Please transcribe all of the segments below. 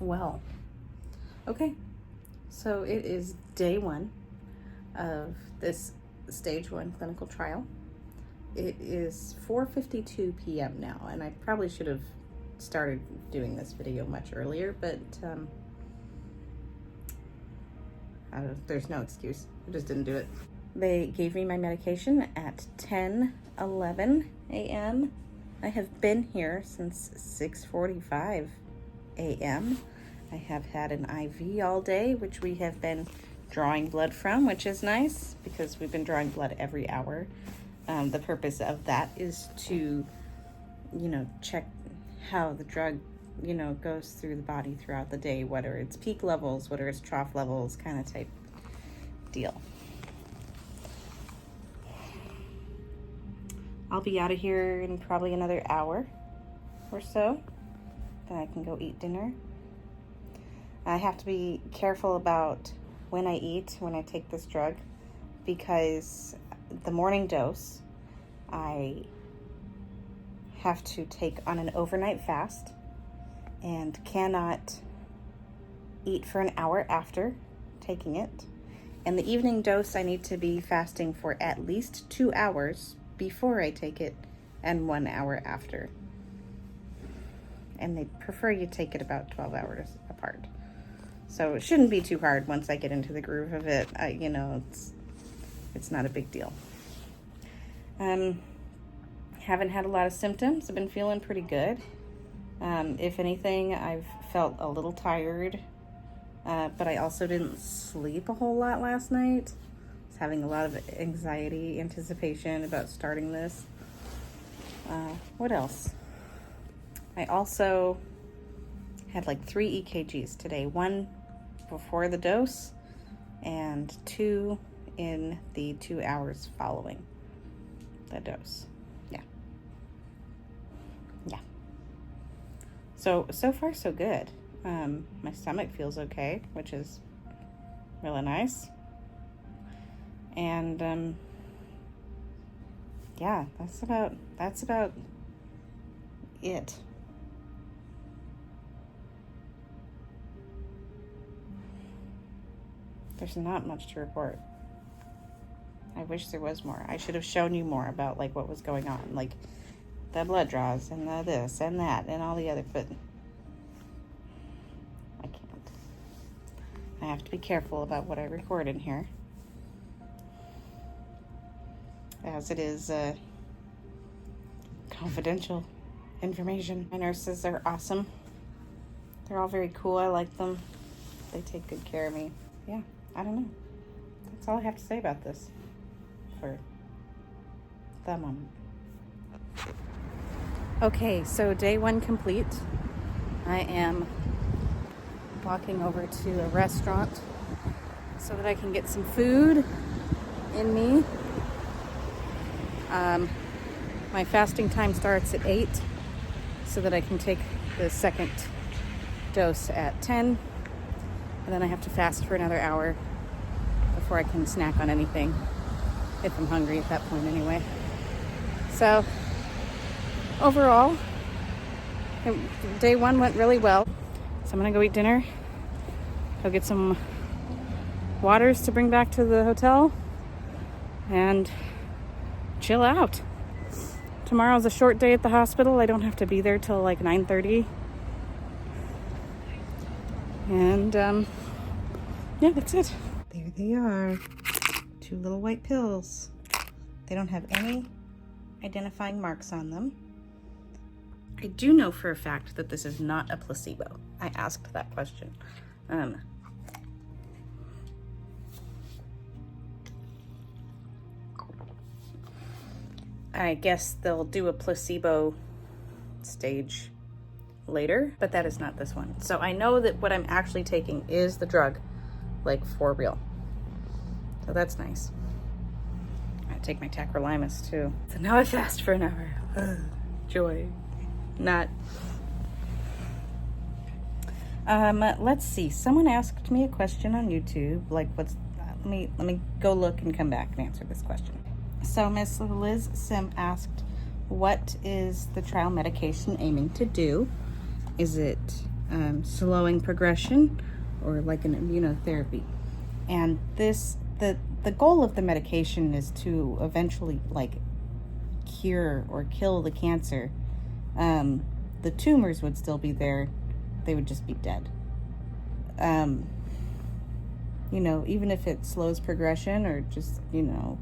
well. Okay, so it is day 1 of this stage 1 clinical trial. It is 4:52 p.m. now, and I probably should have started doing this video much earlier, but there's no excuse. I just didn't do it. They gave me my medication at 10:11 a.m. I have been here since 6:45 a.m. I have had an IV all day, which we have been drawing blood from, which is nice because we've been drawing blood every hour. The purpose of that is to, check how the drug, goes through the body throughout the day, whether it's peak levels, whether it's trough levels, kind of type deal. I'll be out of here in probably another hour or so. Then I can go eat dinner. I have to be careful about when I eat, when I take this drug, because the morning dose I have to take on an overnight fast and cannot eat for an hour after taking it. And the evening dose I need to be fasting for at least 2 hours before I take it and 1 hour after. And they prefer you take it about 12 hours apart. So it shouldn't be too hard once I get into the groove of it. It's not a big deal. Haven't had a lot of symptoms. I've been feeling pretty good. If anything, I've felt a little tired, but I also didn't sleep a whole lot last night. I was having a lot of anxiety, anticipation about starting this. What else? I also had like 3 EKGs today. 1 before the dose and 2 in the 2 hours following the dose. Yeah. So far so good. My stomach feels okay, which is really nice. And yeah, that's about it. There's not much to report. I wish there was more. I should have shown you more about like what was going on, like the blood draws and the this and that and all the other, but I can't. I have to be careful about what I record in here, as it is confidential information. My nurses are awesome. They're all very cool. I like them. They take good care of me. Yeah, I don't know. That's all I have to say about this for the moment. Okay, so day 1 complete. I am walking over to a restaurant so that I can get some food in me. My fasting time starts at 8 so that I can take the second dose at 10. And then I have to fast for another hour before I can snack on anything, if I'm hungry at that point anyway. So overall, day 1 went really well. So I'm gonna go eat dinner, go get some waters to bring back to the hotel, and chill out. Tomorrow's a short day at the hospital. I don't have to be there till like 9:30. And yeah, that's it. There they are. 2 little white pills. They don't have any identifying marks on them. I do know for a fact that this is not a placebo. I asked that question. I guess they'll do a placebo stage later, but that is not this one. So I know that what I'm actually taking is the drug, like for real. So that's nice. I take my tacrolimus too. So now I fast for an hour. Joy. Not. Let's see. Someone asked me a question on YouTube. Like, let me go look and come back and answer this question. So Miss Liz Sim asked, what is the trial medication aiming to do? Is it slowing progression or like an immunotherapy. And the goal of the medication is to eventually like cure or kill the cancer. The tumors would still be there, they would just be dead. Even if it slows progression or just,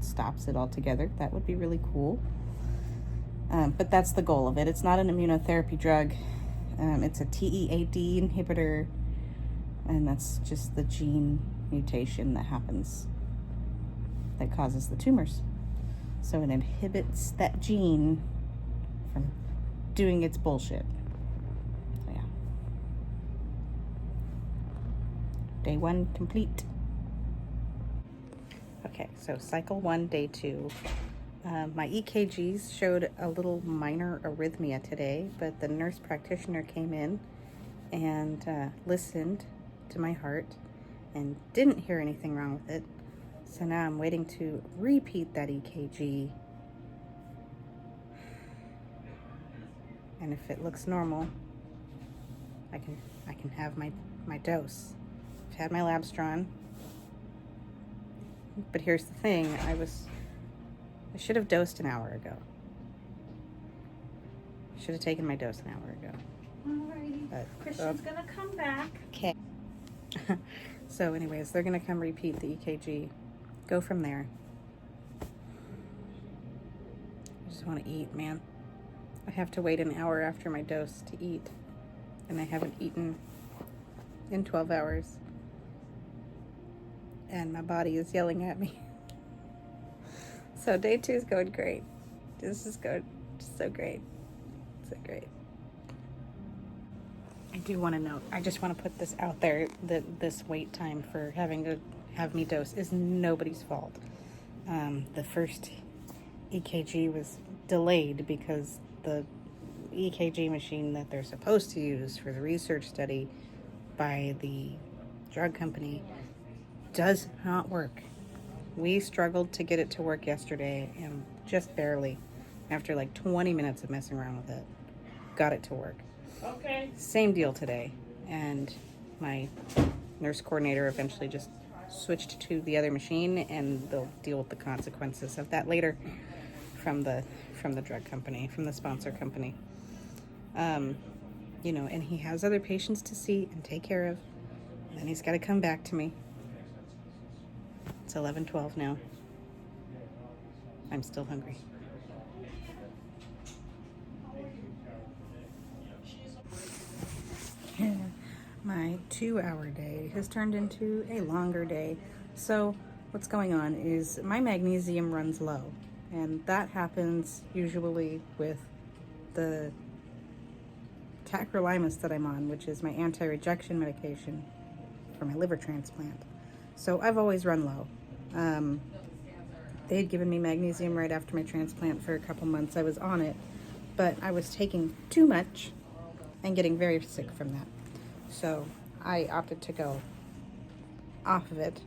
stops it altogether, that would be really cool. But that's the goal of it. It's not an immunotherapy drug. It's a TEAD inhibitor, and that's just the gene mutation that happens that causes the tumors. So it inhibits that gene from doing its bullshit. So yeah. Day 1 complete. Okay, so cycle 1, day 2. My EKGs showed a little minor arrhythmia today, but the nurse practitioner came in and listened to my heart and didn't hear anything wrong with it. So now I'm waiting to repeat that EKG. And if it looks normal, I can have my dose. I've had my labs drawn. But here's the thing, I should have dosed an hour ago. I should have taken my dose an hour ago. Alrighty. But, Christian's gonna come back. Okay. So anyways, they're gonna come repeat the EKG. Go from there. I just want to eat, man. I have to wait an hour after my dose to eat. And I haven't eaten in 12 hours. And my body is yelling at me. So day 2 is going great. This is going so great. So great. I do want to note, I just want to put this out there, that this wait time for having to have me dose is nobody's fault. The first EKG was delayed because the EKG machine that they're supposed to use for the research study by the drug company does not work. We struggled to get it to work yesterday, and just barely, after like 20 minutes of messing around with it, got it to work. Okay. Same deal today, and my nurse coordinator eventually just switched to the other machine, and they'll deal with the consequences of that later from the drug company, from the sponsor company. And he has other patients to see and take care of, and then he's got to come back to me. It's 11:12 now. I'm still hungry. My 2-hour day has turned into a longer day. So what's going on is my magnesium runs low, and that happens usually with the tacrolimus that I'm on, which is my anti-rejection medication for my liver transplant. So I've always run low. They had given me magnesium right after my transplant for a couple months. I was on it, but I was taking too much and getting very sick from that. So I opted to go off of it,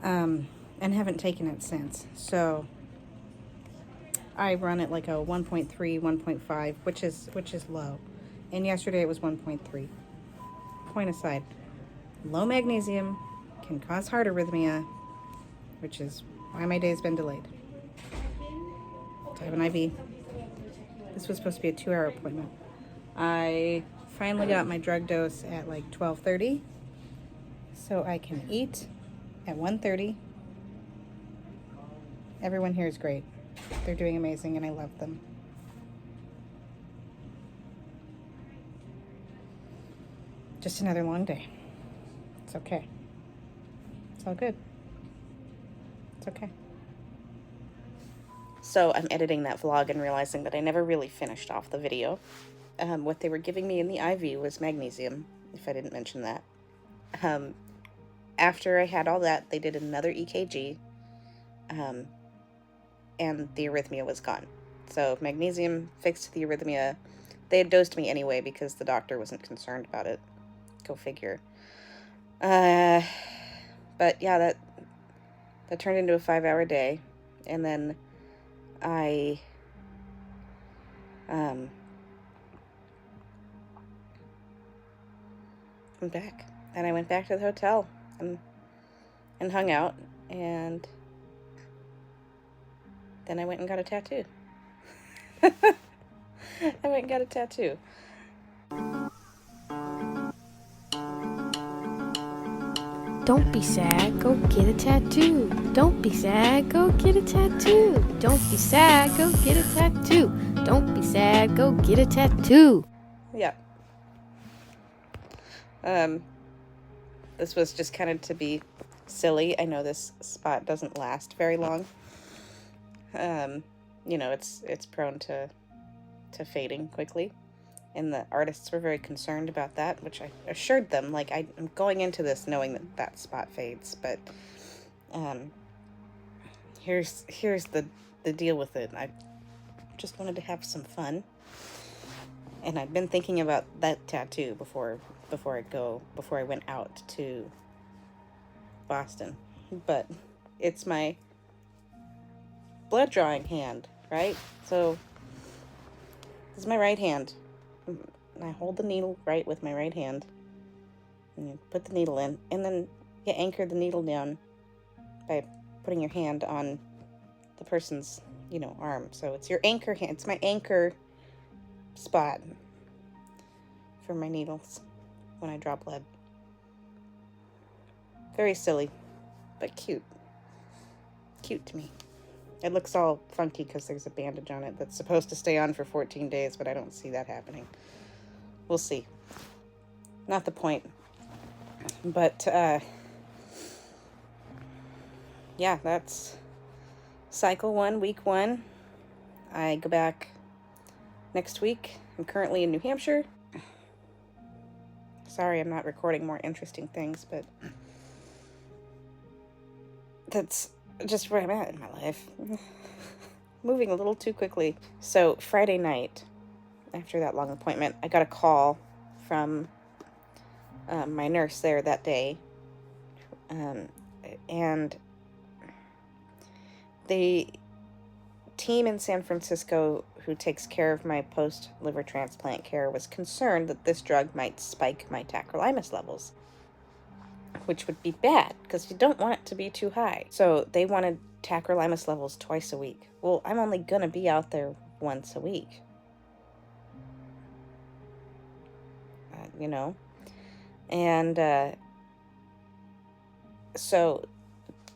and haven't taken it since. So I run at like a 1.3, 1.5, which is low. And yesterday it was 1.3. Point aside, low magnesium can cause heart arrhythmia, which is why my day's been delayed. So I have an IV. This was supposed to be a 2-hour appointment. I finally got my drug dose at like 12:30, so I can eat at 1:30. Everyone here is great. They're doing amazing, and I love them. Just another long day. It's okay. It's all good. It's okay. So I'm editing that vlog and realizing that I never really finished off the video. What they were giving me in the IV was magnesium, if I didn't mention that. After I had all that, they did another EKG, and the arrhythmia was gone. So magnesium fixed the arrhythmia. They had dosed me anyway because the doctor wasn't concerned about it. Go figure. But yeah, that turned into a 5-hour day, and then I I'm back. And I went back to the hotel and hung out, and then I went and got a tattoo. I went and got a tattoo. Don't be sad, go get a tattoo. Don't be sad, go get a tattoo. Don't be sad, go get a tattoo. Don't be sad, go get a tattoo. Yeah. This was just kind of to be silly. I know this spot doesn't last very long. You know, it's prone to fading quickly. And the artists were very concerned about that, which I assured them, like, I'm going into this knowing that that spot fades, but here's the deal with it. I just wanted to have some fun, and I'd been thinking about that tattoo before I went out to Boston, but it's my blood drawing hand, right? So this is my right hand. And I hold the needle right with my right hand, and you put the needle in, and then you anchor the needle down by putting your hand on the person's, arm. So it's your anchor hand. It's my anchor spot for my needles when I draw blood. Very silly, but cute. Cute to me. It looks all funky because there's a bandage on it that's supposed to stay on for 14 days, but I don't see that happening. We'll see. Not the point. But, yeah, that's cycle 1, week 1. I go back next week. I'm currently in New Hampshire. Sorry, I'm not recording more interesting things, but that's just where I'm at in my life. Moving a little too quickly. So Friday night, after that long appointment, I got a call from my nurse there that day. And the team in San Francisco who takes care of my post-liver transplant care was concerned that this drug might spike my tacrolimus levels, which would be bad because you don't want it to be too high. So they wanted tacrolimus levels twice a week. Well, I'm only going to be out there once a week. And so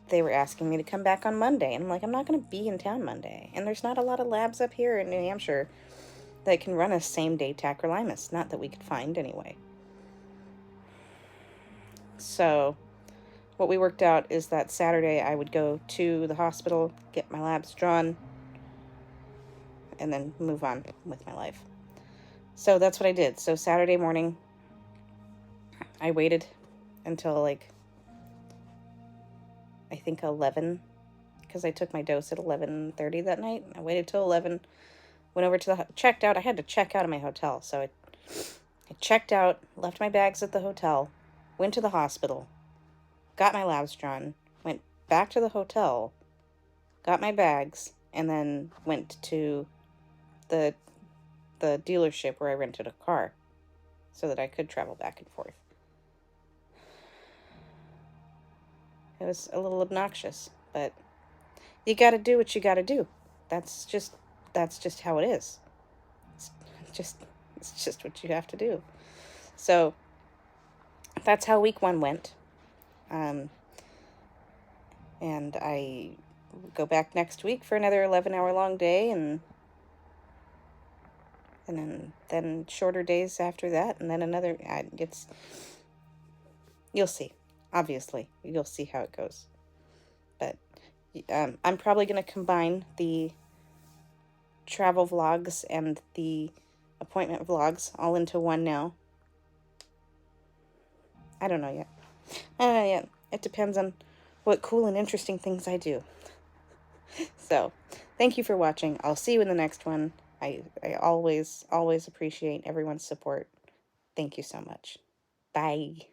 they were asking me to come back on Monday. And I'm like, I'm not going to be in town Monday. And there's not a lot of labs up here in New Hampshire that can run a same-day tacrolimus. Not that we could find anyway. So what we worked out is that Saturday I would go to the hospital, get my labs drawn, and then move on with my life. So that's what I did. So Saturday morning, I waited until I think 11, because I took my dose at 11:30 that night. I waited till 11, went over to checked out. I had to check out of my hotel. So I checked out, left my bags at the hotel, went to the hospital, got my labs drawn, went back to the hotel, got my bags, and then went to the dealership where I rented a car so that I could travel back and forth. It was a little obnoxious, but you got to do what you got to do. That's just how it is. It's just what you have to do. So that's how week 1 went. And I go back next week for another 11-hour long day, and then shorter days after that, and then another. You'll see. Obviously, you'll see how it goes. But I'm probably going to combine the travel vlogs and the appointment vlogs all into one now. I don't know yet. It depends on what cool and interesting things I do. So, thank you for watching. I'll see you in the next one. I always appreciate everyone's support. Thank you so much. Bye.